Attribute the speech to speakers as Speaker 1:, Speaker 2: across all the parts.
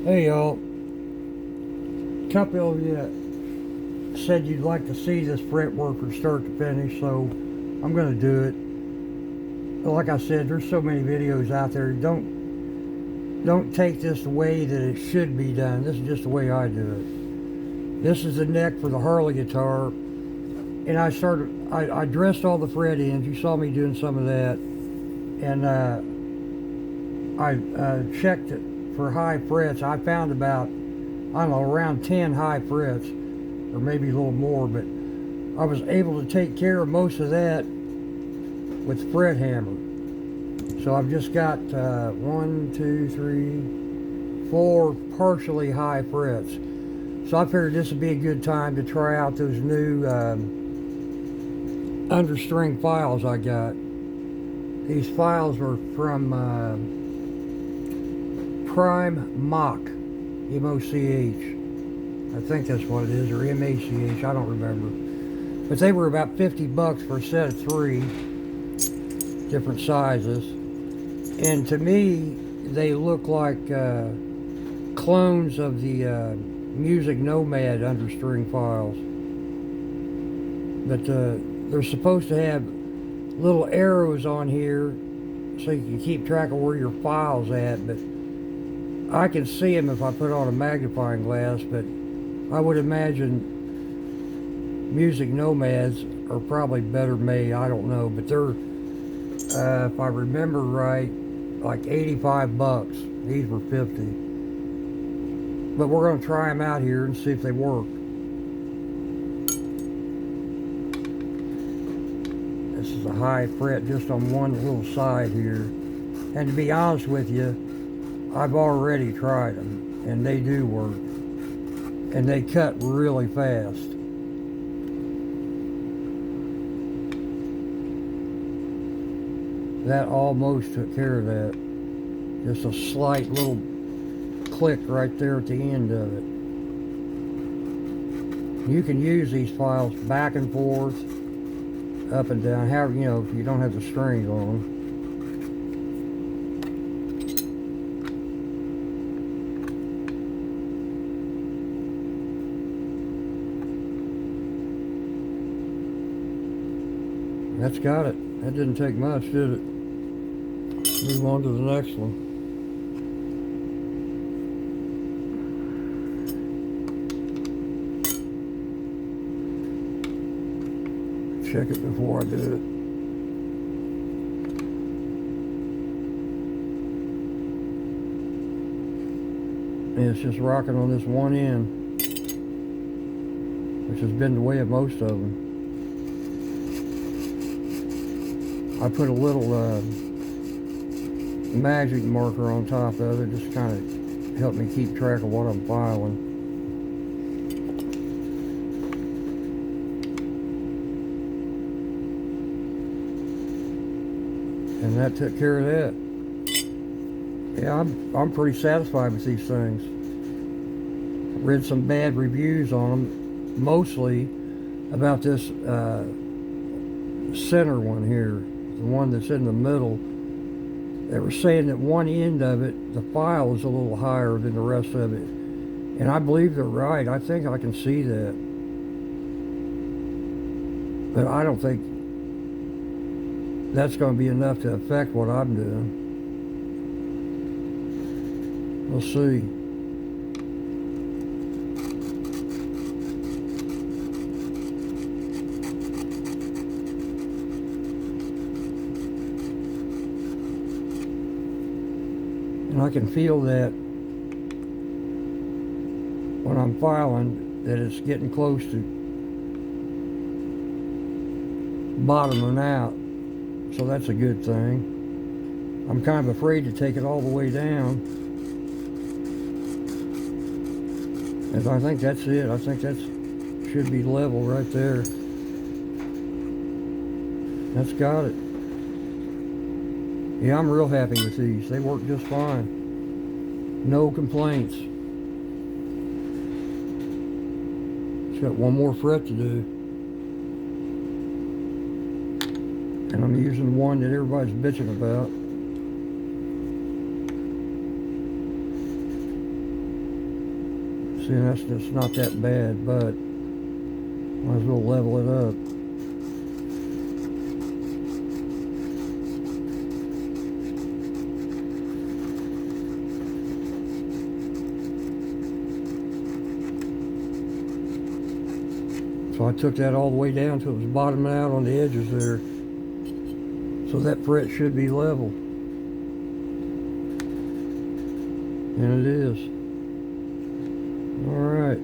Speaker 1: Hey y'all, couple of you said you'd like to see this fretwork from start to finish, so I'm gonna do it. Like I said, there's so many videos out there. Don't take this the way that it should be done. This is just the way I do it. This is the neck for the Harley guitar, and I dressed all the fret ends. You saw me doing some of that, and I checked it for high frets. I found about, I don't know, around 10 high frets, or maybe a little more, but I was able to take care of most of that with the fret hammer. So I've just got 4 partially high frets. So I figured this would be a good time to try out those new understring files I got. These files were from Prime Mock, M-O-C-H. I think that's what it is, or M-A-C-H, I don't remember. But they were about 50 bucks for a set of 3 different sizes. And to me, they look like clones of the Music Nomad understring files. But they're supposed to have little arrows on here so you can keep track of where your file's at, but I can see them if I put on a magnifying glass, but I would imagine Music Nomads are probably better made. I don't know, but they're, if I remember right, like 85 bucks. These were 50. But we're going to try them out here and see if they work. This is a high fret just on one little side here. And to be honest with you, I've already tried them, and they do work. And they cut really fast. That almost took care of that. Just a slight little click right there at the end of it. You can use these files back and forth, up and down, however, you know, if you don't have the strings on them. That's got it. That didn't take much, did it? Move on to the next one. Check it before I do it. And it's just rocking on this one end, which has been the way of most of them. I put a little magic marker on top of it, just kind of help me keep track of what I'm filing. And that took care of that. Yeah, I'm pretty satisfied with these things. I read some bad reviews on them, mostly about this center one here, the one that's in the middle. They were saying that one end of it, the file is a little higher than the rest of it. And I believe they're right. I think I can see that. But I don't think that's going to be enough to affect what I'm doing. We'll see. And I can feel that when I'm filing that it's getting close to bottoming out. So that's a good thing. I'm kind of afraid to take it all the way down. And I think that's it. I think that should be level right there. That's got it. Yeah, I'm real happy with these. They work just fine. No complaints. It's got one more fret to do. And I'm using one that everybody's bitching about. See, that's just not that bad, but might as well level it up. So I took that all the way down till it was bottoming out on the edges there. So that fret should be level. And it is. Alright.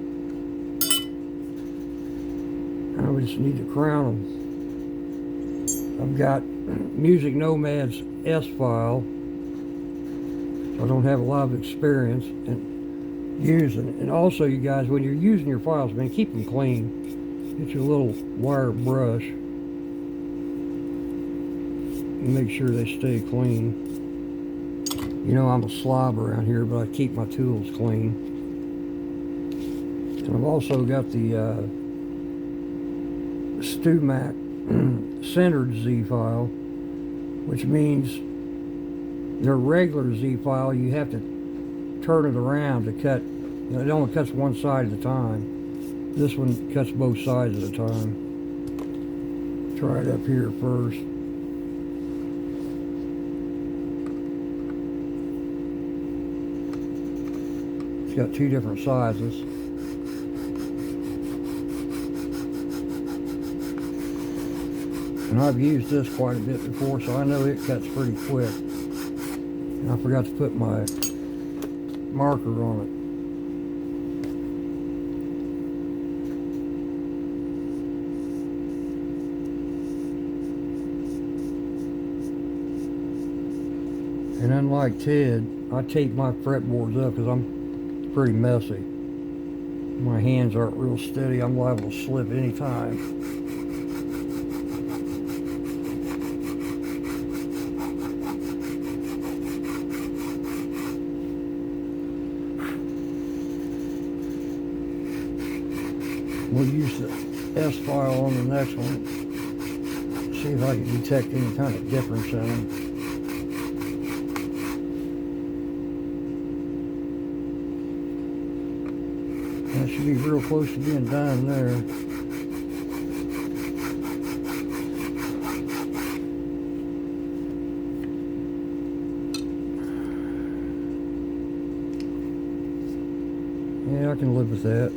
Speaker 1: Now we just need to crown them. I've got Music Nomad's S file. So I don't have a lot of experience in using it. And also, you guys, when you're using your files, man, keep them clean. Get your little wire brush and make sure they stay clean. You know, I'm a slob around here, but I keep my tools clean. And I've also got the StuMac centered Z file, which means their regular Z file, you have to turn it around to cut. You know, it only cuts one side at a time. This one cuts both sides at a time. Try it up here first. It's got two different sizes. And I've used this quite a bit before, so I know it cuts pretty quick. And I forgot to put my marker on it. And unlike Ted, I tape my fretboards up because I'm pretty messy. My hands aren't real steady. I'm liable to slip anytime. We'll use the S file on the next one. See if I can detect any kind of difference in them. That should be real close to being done there. Yeah, I can live with that.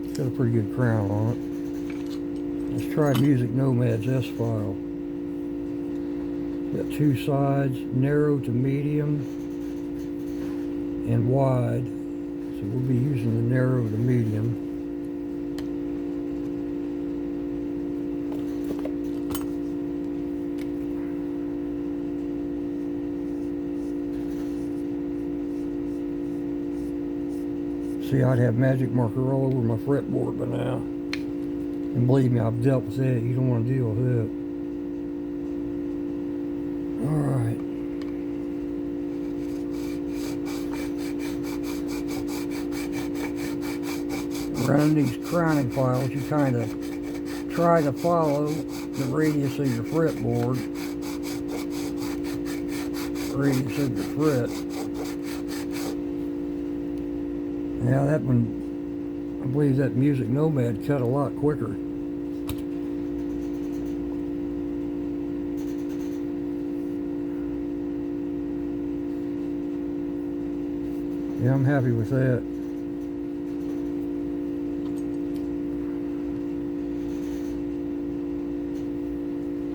Speaker 1: It's got a pretty good crown on it. Let's try Music Nomad's S file. Got two sides, narrow to medium and wide. So we'll be using the narrow to medium. See, I'd have magic marker all over my fretboard by now. And believe me, I've dealt with that. You don't want to deal with that. Alright. Running these crowning files, you kind of try to follow the radius of your fretboard, radius of your fret. Now that one, I believe that Music Nomad cut a lot quicker. Yeah, I'm happy with that.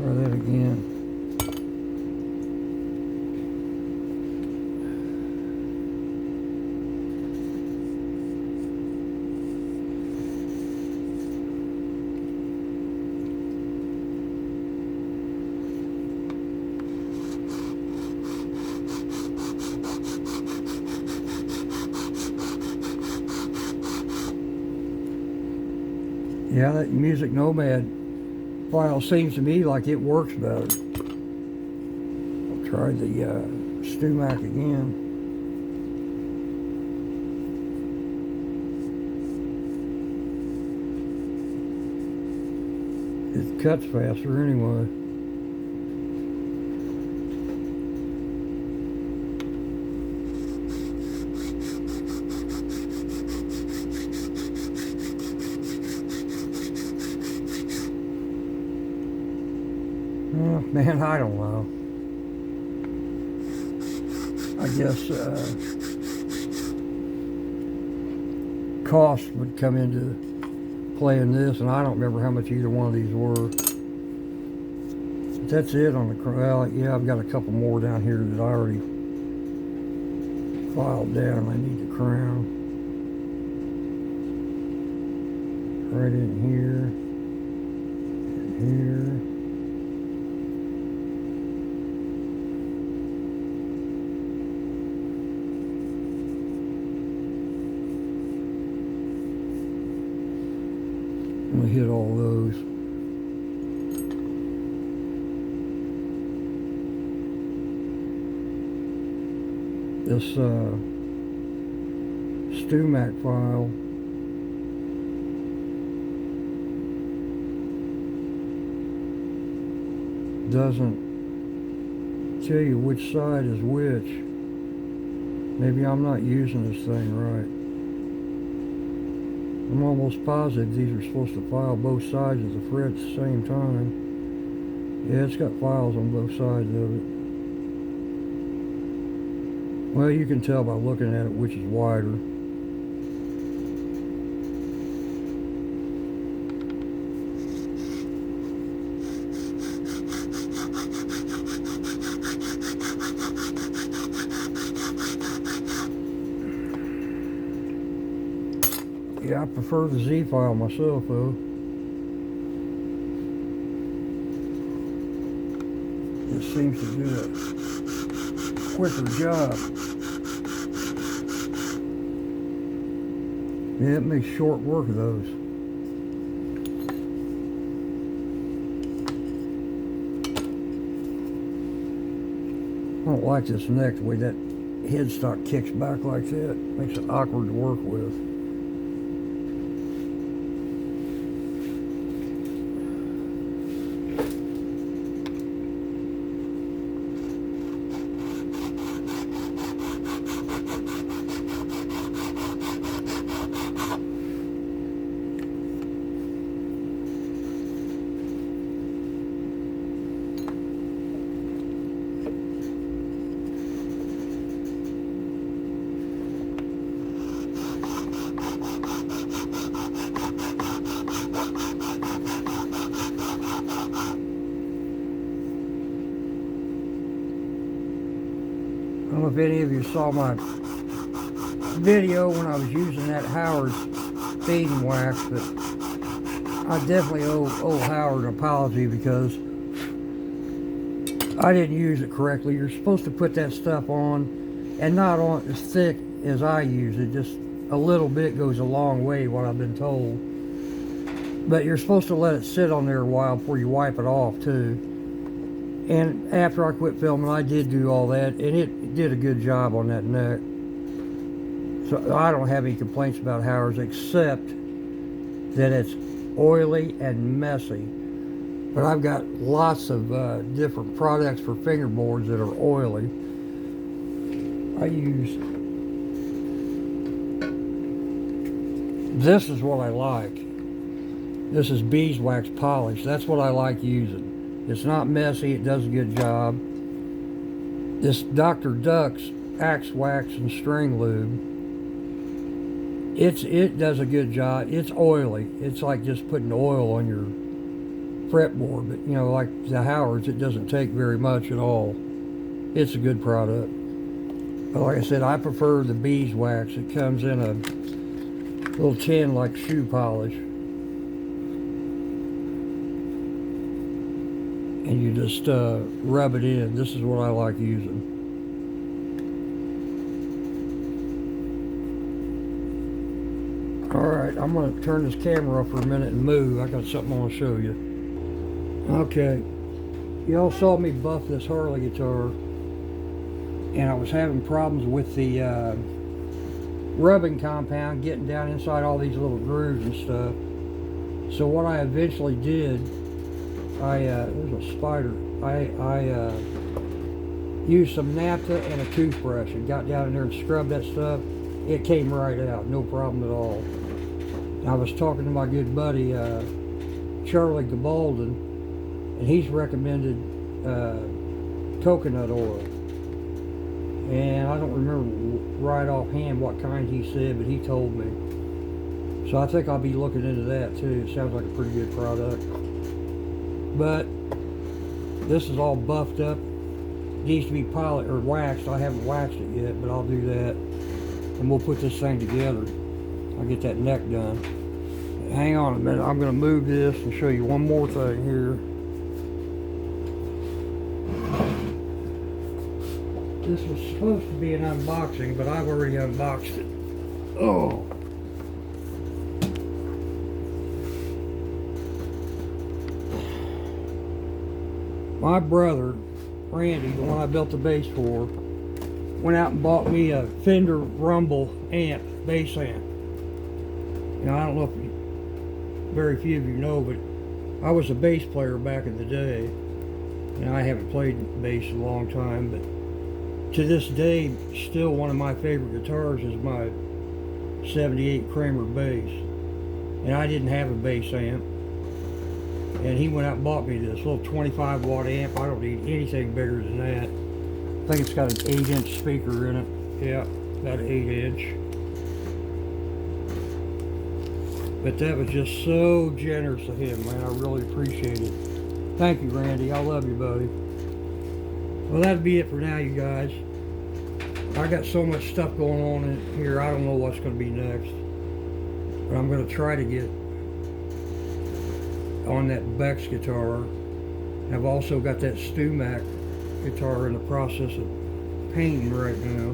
Speaker 1: Try that again. Yeah, that Music Nomad file seems to me like it works better. I'll try the StuMac again. It cuts faster anyway. Man, I don't know. I guess cost would come into play in this, and I don't remember how much either one of these were. But that's it on the well, yeah, I've got a couple more down here that I already filed down. I need the crown. Right in here. And here. I'm gonna hit all those. This StuMac file doesn't tell you which side is which. Maybe I'm not using this thing right. I'm almost positive these are supposed to file both sides of the fret at the same time. Yeah, it's got files on both sides of it. Well, you can tell by looking at it which is wider. Yeah, I prefer the Z file myself, though. This seems to do a quicker job. Yeah, it makes short work of those. I don't like this neck, the way that headstock kicks back like that. Makes it awkward to work with. I don't know if any of you saw my video when I was using that Howard's feeding wax, but I definitely owe Howard an apology because I didn't use it correctly. You're supposed to put that stuff on, and not on as thick as I use it. Just a little bit goes a long way, what I've been told. But you're supposed to let it sit on there a while before you wipe it off too. And after I quit filming, I did do all that, and it did a good job on that neck. So I don't have any complaints about Howard's, except that it's oily and messy. But I've got lots of different products for fingerboards that are oily. I use, this is what I like. This is beeswax polish. That's what I like using. It's not messy, it does a good job. This Dr. Duck's Axe Wax and String Lube, it does a good job. It's oily. It's like just putting oil on your fretboard, but you know, like the Howard's, it doesn't take very much at all. It's a good product. But like I said, I prefer the beeswax. It comes in a little tin like shoe polish. And you just rub it in. This is what I like using. Alright, I'm going to turn this camera off for a minute and move. I got something I want to show you. Okay. Y'all saw me buff this Harley guitar, and I was having problems with the rubbing compound getting down inside all these little grooves and stuff. So what I eventually did, there's a spider. I used some naphtha and a toothbrush and got down in there and scrubbed that stuff. It came right out, no problem at all. And I was talking to my good buddy Charlie Gabaldon, and he's recommended coconut oil. And I don't remember right offhand what kind he said, but he told me. So I think I'll be looking into that too. It sounds like a pretty good product. But this is all buffed up. It needs to be polished or waxed. I haven't waxed it yet, but I'll do that. And we'll put this thing together. I'll get that neck done. But hang on a minute. I'm going to move this and show you one more thing here. This was supposed to be an unboxing, but I've already unboxed it. Oh! My brother, Randy, the one I built the bass for, went out and bought me a Fender Rumble amp, bass amp. Now, I don't know if very few of you know, but I was a bass player back in the day. And I haven't played bass in a long time, but to this day, still one of my favorite guitars is my 78 Kramer bass. And I didn't have a bass amp. And he went out and bought me this little 25 watt amp. I don't need anything bigger than that. I think it's got an 8-inch speaker in it. Yeah, about an 8-inch. But that was just so generous of him, man. I really appreciate it. Thank you, Randy. I love you, buddy. Well, that'll be it for now, you guys. I got so much stuff going on in here, I don't know what's going to be next. But I'm going to try to get on that Beck's guitar. I've also got that Stumac guitar in the process of painting right now.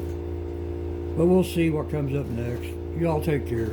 Speaker 1: But we'll see what comes up next. Y'all take care.